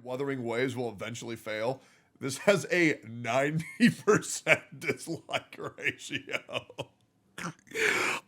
Wuthering Waves will eventually fail. This has a 90% dislike ratio.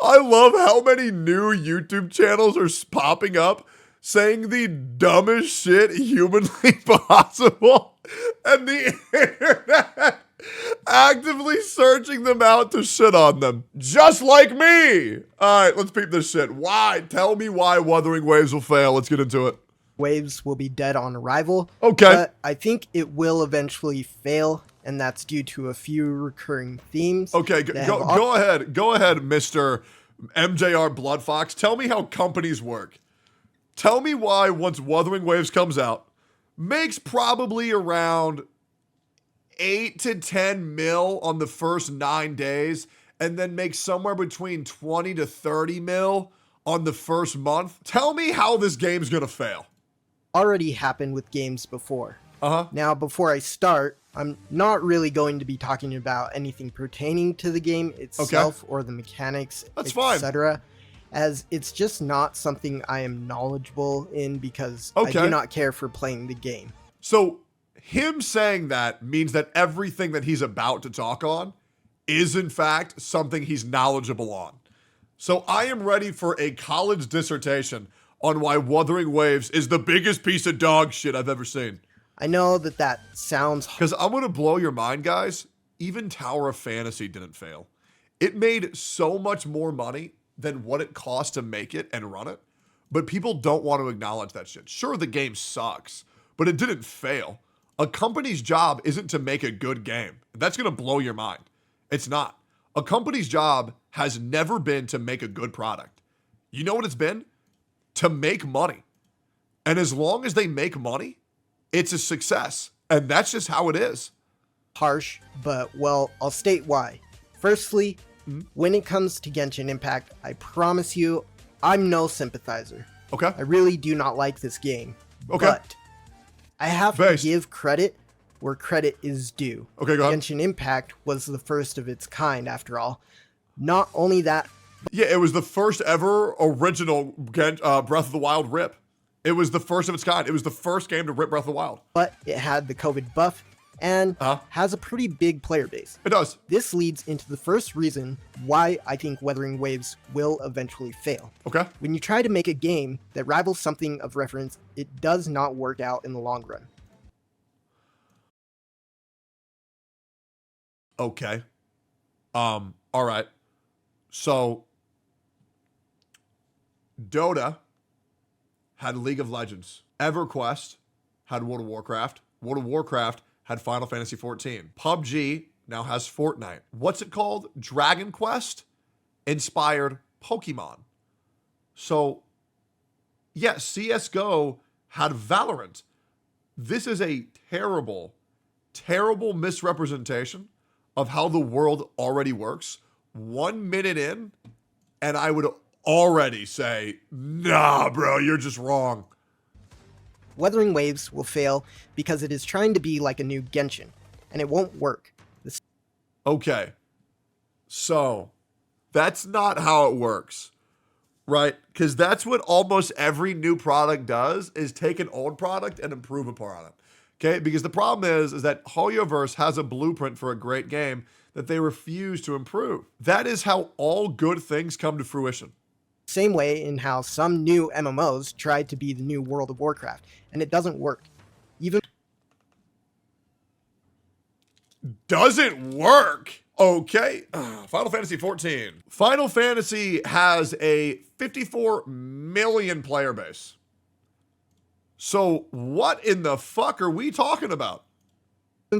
I love how many new YouTube channels are popping up saying the dumbest shit humanly possible, and the internet actively searching them out to shit on them. Just like me! Alright, let's peep this shit. Why? Tell me why Wuthering Waves will fail. Let's get into it. Waves will be dead on arrival. Okay. But I think it will eventually fail, and that's due to a few recurring themes. Okay, go ahead. Go ahead, Mr. MJR Bloodfox. Tell me how companies work. Tell me why once Wuthering Waves comes out, makes probably around 8 to 10 mil on the first 9 days, and then makes somewhere between 20 to 30 mil on the first month. Tell me how this game's gonna fail. Already happened with games before. Uh-huh. Now, before I start, I'm not really going to be talking about anything pertaining to the game itself or the mechanics, etc., as it's just not something I am knowledgeable in because I do not care for playing the game. So him saying that means that everything that he's about to talk on is in fact something he's knowledgeable on. So I am ready for a college dissertation on why Wuthering Waves is the biggest piece of dog shit I've ever seen. I know that sounds... Because I'm going to blow your mind, guys. Even Tower of Fantasy didn't fail. It made so much more money than what it cost to make it and run it. But people don't want to acknowledge that shit. Sure, the game sucks, but it didn't fail. A company's job isn't to make a good game. That's going to blow your mind. It's not. A company's job has never been to make a good product. You know what it's been? To make money. And as long as they make money, it's a success. And that's just how it is. Harsh, but well, I'll state why. Firstly, when it comes to Genshin Impact, I promise you, I'm no sympathizer. Okay. I really do not like this game. Okay. But I have to give credit where credit is due. Okay, go ahead. Genshin Impact was the first of its kind, after all. Not only that... Yeah, it was the first ever original Breath of the Wild rip. It was the first of its kind. It was the first game to rip Breath of the Wild. But it had the COVID buff and has a pretty big player base. It does. This leads into the first reason why I think Wuthering Waves will eventually fail. Okay. When you try to make a game that rivals something of reference, it does not work out in the long run. Okay. All right. So Dota had League of Legends. EverQuest had World of Warcraft. World of Warcraft had Final Fantasy XIV. PUBG now has Fortnite. What's it called? Dragon Quest inspired Pokemon. So, yeah, CSGO had Valorant. This is a terrible, terrible misrepresentation of how the world already works. 1 minute in, and I would already say, nah, bro, you're just wrong. Wuthering Waves will fail because it is trying to be like a new Genshin, and it won't work. Okay, so that's not how it works, right? Because that's what almost every new product does, is take an old product and improve upon it. Okay, because the problem is that Hoyoverse has a blueprint for a great game that they refuse to improve. That is how all good things come to fruition. Same way in how some new MMOs tried to be the new World of Warcraft, and it doesn't work. Doesn't work? Okay. Final Fantasy XIV. Final Fantasy has a 54 million player base. So what in the fuck are we talking about?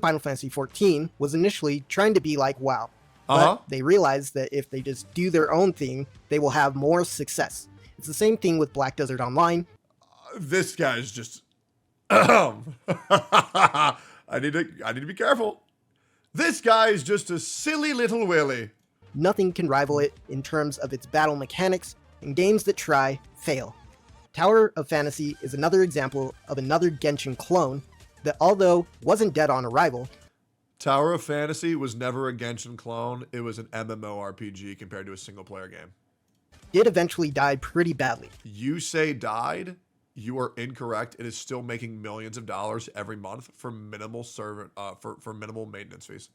Final Fantasy XIV was initially trying to be like WoW. But they realized that if they just do their own thing, they will have more success. It's the same thing with Black Desert Online. This guy's just... I need to be careful. This guy is just a silly little willy. Nothing can rival it in terms of its battle mechanics, and games that try, fail. Tower of Fantasy is another example of another Genshin clone that, although wasn't dead on arrival... Tower of Fantasy was never a Genshin clone. It was an MMORPG compared to a single-player game. Did eventually die pretty badly. You say died? you are incorrect. It is still making millions of dollars every month for minimal for minimal maintenance fees.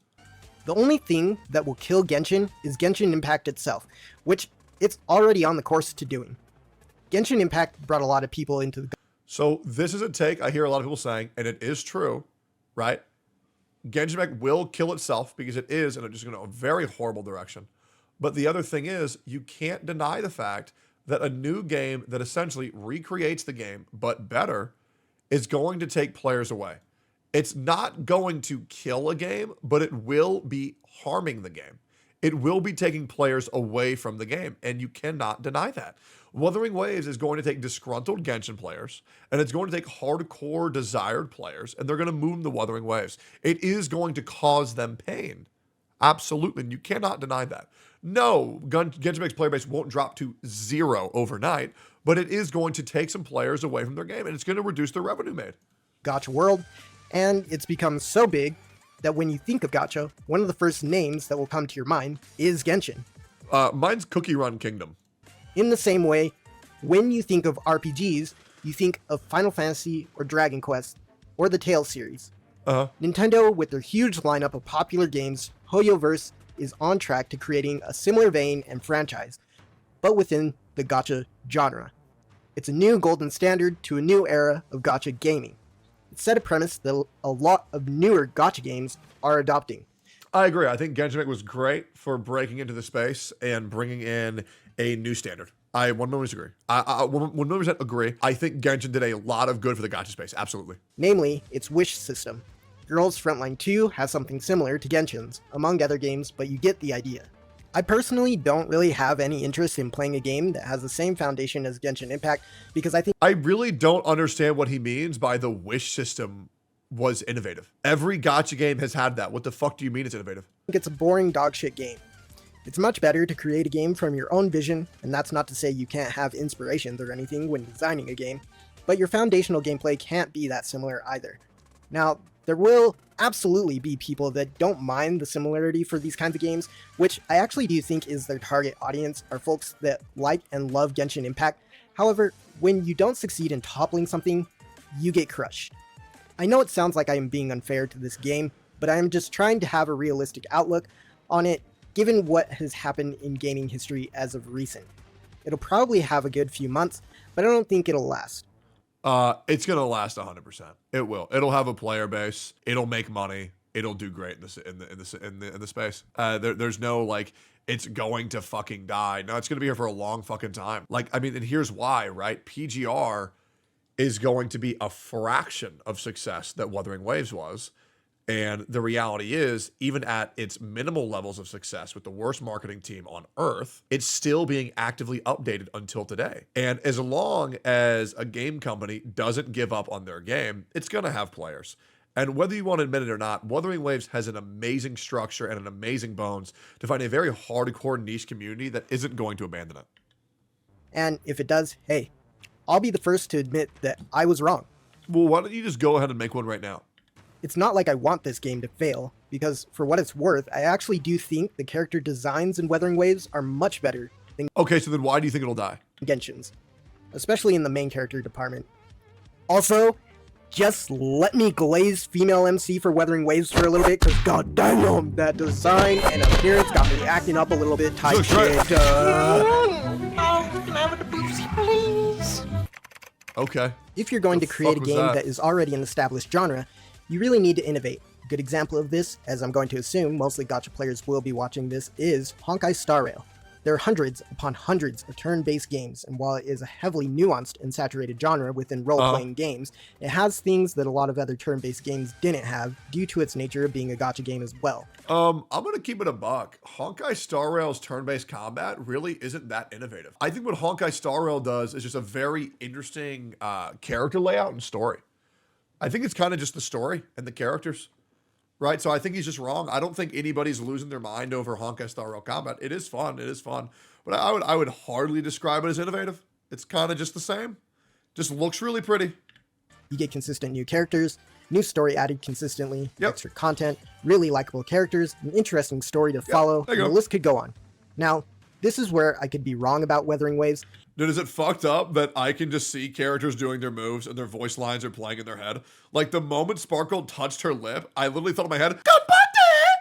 The only thing that will kill Genshin is Genshin Impact itself, which it's already on the course to doing. Genshin Impact brought a lot of people into the... So this is a take I hear a lot of people saying, and it is true, right? Genshin Impact will kill itself because it is, and it's just going to a very horrible direction. But the other thing is, you can't deny the fact that a new game that essentially recreates the game, but better, is going to take players away. It's not going to kill a game, but it will be harming the game. It will be taking players away from the game, and you cannot deny that. Wuthering Waves is going to take disgruntled Genshin players, and it's going to take hardcore desired players, and they're going to move them to Wuthering Waves. It is going to cause them pain. Absolutely, and you cannot deny that. No, Genshin Impact's player base won't drop to 0 overnight, but it is going to take some players away from their game, and it's going to reduce their revenue made. Gacha world, and it's become so big that when you think of gacha, one of the first names that will come to your mind is Genshin. Mine's Cookie Run Kingdom. In the same way, when you think of RPGs, you think of Final Fantasy or Dragon Quest or the Tales series. Nintendo, with their huge lineup of popular games, Hoyoverse is on track to creating a similar vein and franchise, but within the gacha genre. It's a new golden standard to a new era of gacha gaming. It set a premise that a lot of newer gacha games are adopting. I agree. I think Genshin Impact was great for breaking into the space and bringing in a new standard. I 100% agree. I 100% agree. I think Genshin did a lot of good for the gacha space. Absolutely. Namely, its wish system. Girls Frontline 2 has something similar to Genshin's, among other games, but you get the idea. I personally don't really have any interest in playing a game that has the same foundation as Genshin Impact because I really don't understand what he means by the wish system was innovative. Every gacha game has had that. What the fuck do you mean it's innovative? I think it's a boring dogshit game. It's much better to create a game from your own vision, and that's not to say you can't have inspirations or anything when designing a game, but your foundational gameplay can't be that similar either. Now, there will absolutely be people that don't mind the similarity for these kinds of games, which I actually do think is their target audience, are folks that like and love Genshin Impact. However, when you don't succeed in toppling something, you get crushed. I know it sounds like I am being unfair to this game, but I am just trying to have a realistic outlook on it, given what has happened in gaming history as of recent. It'll probably have a good few months, but I don't think it'll last. It's gonna last 100%. It will. It'll have a player base. It'll make money. It'll do great in the space. There's no like it's going to fucking die. No, it's gonna be here for a long fucking time. Like I mean, and here's why, right? PGR is going to be a fraction of success that Wuthering Waves was. And the reality is, even at its minimal levels of success with the worst marketing team on earth, it's still being actively updated until today. And as long as a game company doesn't give up on their game, it's going to have players. And whether you want to admit it or not, Wuthering Waves has an amazing structure and an amazing bones to find a very hardcore niche community that isn't going to abandon it. And if it does, hey, I'll be the first to admit that I was wrong. Well, why don't you just go ahead and make one right now? It's not like I want this game to fail, because for what it's worth, I actually do think the character designs in Wuthering Waves are much better than Okay, so then why do you think it'll die? Genshin's, especially in the main character department. Also, just let me glaze female MC for Wuthering Waves for a little bit, because goddamn, that design and appearance got me acting up a little bit tight shit. Can I have a boopsie, please? Okay. If you're going to create a game that is already an established genre, you really need to innovate. A good example of this, as I'm going to assume mostly gacha players will be watching this, is Honkai Star Rail. There are hundreds upon hundreds of turn-based games, and while it is a heavily nuanced and saturated genre within role-playing games, it has things that a lot of other turn-based games didn't have due to its nature of being a gacha game as well. I'm gonna keep it a buck. Honkai Star Rail's turn-based combat really isn't that innovative. I think what Honkai Star Rail does is just a very interesting character layout and story. I think it's kind of just the story and the characters, right? So I think he's just wrong. I don't think anybody's losing their mind over Honkai Star Rail combat. It is fun. But I would hardly describe it as innovative. It's kind of just the same. Just looks really pretty. You get consistent new characters, new story added consistently, extra content, really likable characters, an interesting story to follow, and the list could go on. Now, This is where I could be wrong about Wuthering Waves. Dude, is it fucked up that I can just see characters doing their moves and their voice lines are playing in their head? Like, the moment Sparkle touched her lip, I literally thought in my head, "Goodbye!"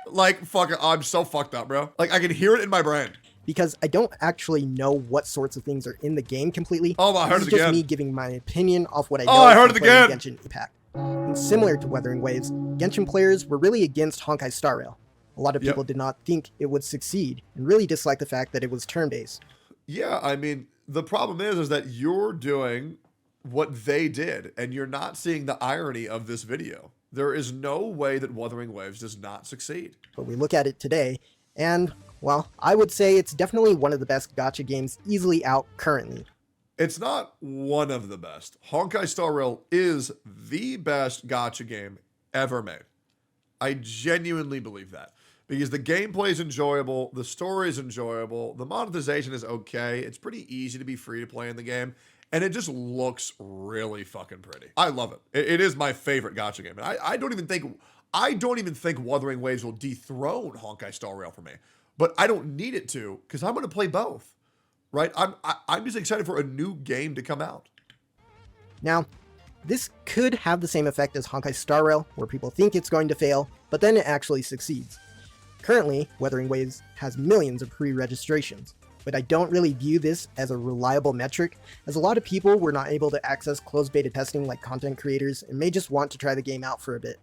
Like, fuck it, I'm so fucked up, bro. Like, I can hear it in my brain. Because I don't actually know what sorts of things are in the game completely. Oh, I heard it again. This is just me giving my opinion off what I know. Oh, I heard it again. Genshin Impact. And similar to Wuthering Waves, Genshin players were really against Honkai Star Rail. A lot of people did not think it would succeed and really disliked the fact that it was turn-based. Yeah, I mean, the problem is that you're doing what they did and you're not seeing the irony of this video. There is no way that Wuthering Waves does not succeed. But we look at it today and, well, I would say it's definitely one of the best gacha games easily out currently. It's not one of the best. Honkai Star Rail is the best gacha game ever made. I genuinely believe that. Because the gameplay is enjoyable, the story is enjoyable, the monetization is okay, it's pretty easy to be free to play in the game, and it just looks really fucking pretty. I love it. It is my favorite gacha game. And I don't even think Wuthering Waves will dethrone Honkai Star Rail for me. But I don't need it to, because I'm going to play both. Right? I'm just excited for a new game to come out. Now, this could have the same effect as Honkai Star Rail, where people think it's going to fail, but then it actually succeeds. Currently, Wuthering Waves has millions of pre-registrations, but I don't really view this as a reliable metric, as a lot of people were not able to access closed beta testing like content creators and may just want to try the game out for a bit.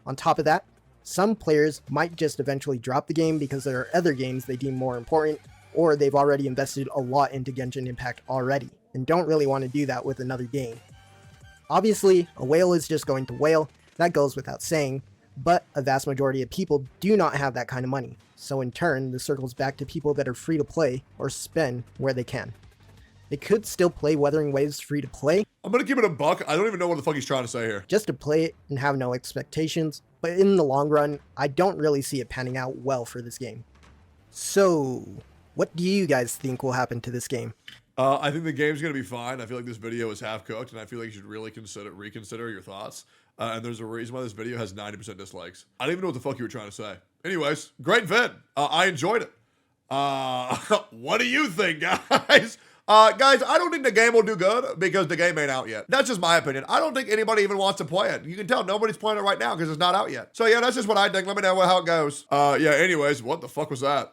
On top of that, some players might just eventually drop the game because there are other games they deem more important, or they've already invested a lot into Genshin Impact already, and don't really want to do that with another game. Obviously, a whale is just going to whale, that goes without saying, but a vast majority of people do not have that kind of money, so in turn, this circles back to people that are free to play or spend where they can. They could still play Wuthering Waves free to play. I'm gonna give it a buck. I don't even know what the fuck he's trying to say here. Just to play it and have no expectations, but in the long run, I don't really see it panning out well for this game. So, what do you guys think will happen to this game? I think the game's going to be fine. I feel like this video is half-cooked, and I feel like you should really reconsider your thoughts. And there's a reason why this video has 90% dislikes. I don't even know what the fuck you were trying to say. Anyways, great vid. I enjoyed it. What do you think, guys? Guys, I don't think the game will do good because the game ain't out yet. That's just my opinion. I don't think anybody even wants to play it. You can tell nobody's playing it right now because it's not out yet. So yeah, that's just what I think. Let me know how it goes. Yeah, anyways, what the fuck was that?